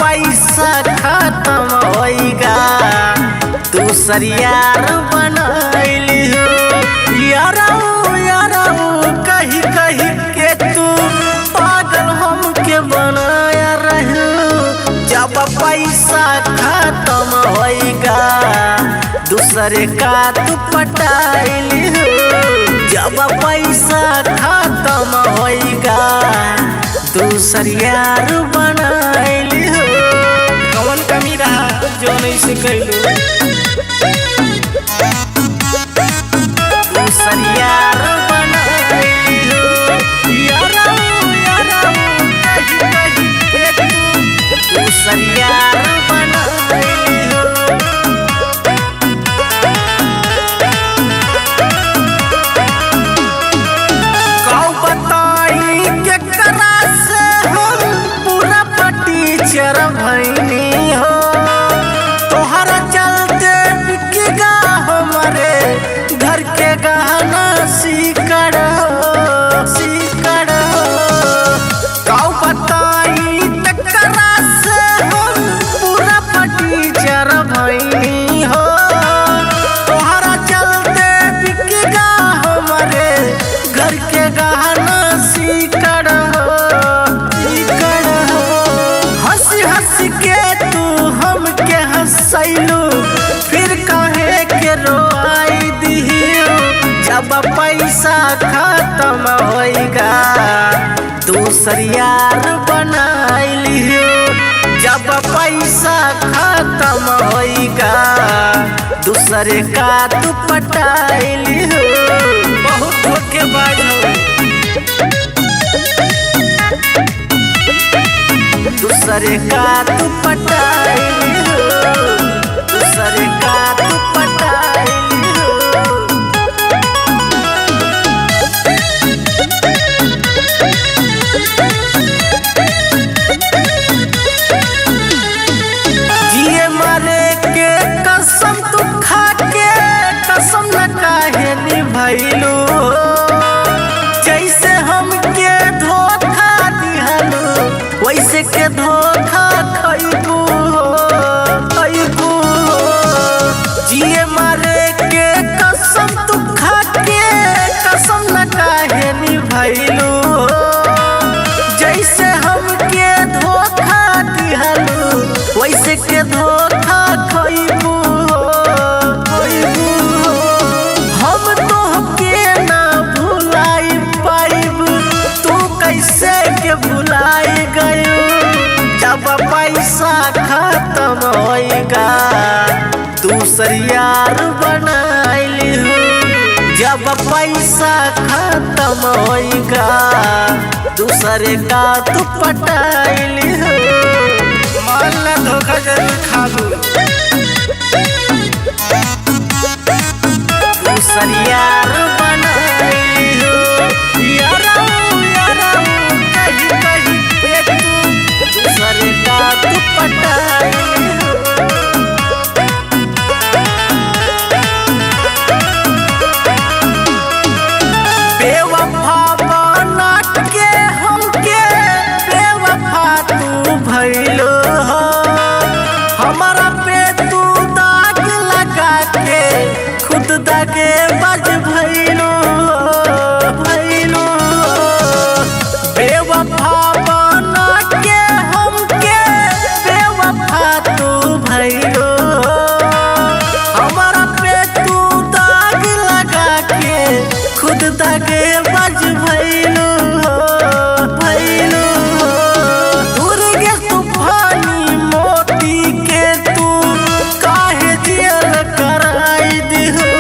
पैसा खत्म होइगा दूसर यार बनैली हो। याराऊ याराऊ कही कही के तू पागल हमके बनाया रहो। जब पैसा खत्म होइगा दूसरे का तू पटाइली हो। जब पैसा खत्म होइगा दूसर यार बनाइली हो। कौन कमी रहा जो नहीं से कैलू दूसर यार बनाइली हो। याराऊ याराऊ कही कही के तू दूसर यार बनाइली हो। कौ बताई के करा से हम पूरा टीचर भैनी हो। तोहरा चलते बिकेगा हमारे घर के गहना सीकर हो सीकर हो। कौ बताई तकरा से हम पूरा टीचर भैनी हो। तोहरा चलते बिकेगा हमारे घर के गहना सीकर हो सीकर हो। हंसी हंसी के तू हमके हंसैलू फिर कहे के रोआई दिहियो। जब पैसा खत्म होइगा दूसर यार बनाइली हो। जब पैसा खत्म होइगा दूसरे का तू पटाइली हो। बहुत धोखेबाज हो दूसरे का तू पटाइली हो। दूसरे का तू पटाइली हो। जिए मरे के कसम तू खा के कसम न काहे निभैलू। जैसे हमके धोखा दिहलू वैसे के धोखा खैबू खैबू। जिए मरे के कसम तू खा के कसम न काहे निभैलू। जैसे हमके धोखा दिहलू वैसे के धोखा खैबू खैबू। हम तोहके ना भुलाई पाइब तू कैसे के भुलाई गयो। जब पैसा खत्म होइगा दूसर यार बनाइली हो। जब पैसा खत्म होइगा दूसरे का तू पटाइली हो। मान ला धोखा जरूर खालू दूसर यार बनाइली हो। याराऊ याराऊ कही कही के तू दूसरे का तू पटाइली हो। बेवफा बना के हमके बेवफा तू भइलो हो। हमारा पे तू दाग लगा के खुद दागे बज भइलो भइलो। बेवफा बना के हमके बेवफा तू भइलो। हमारा पे तू दाग लगा के खुद दागे बज भइलो भइलो। दुर्गे तूफानी मोती के तू काहे जेल कराई दिहो।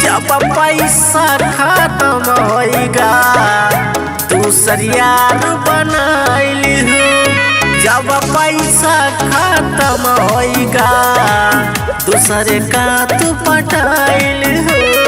जब पैसा खत्म होइगा दूसर यार बनाइली हो। जब पैसा खत्म होइगा दूसरे का तू पटाइल हो।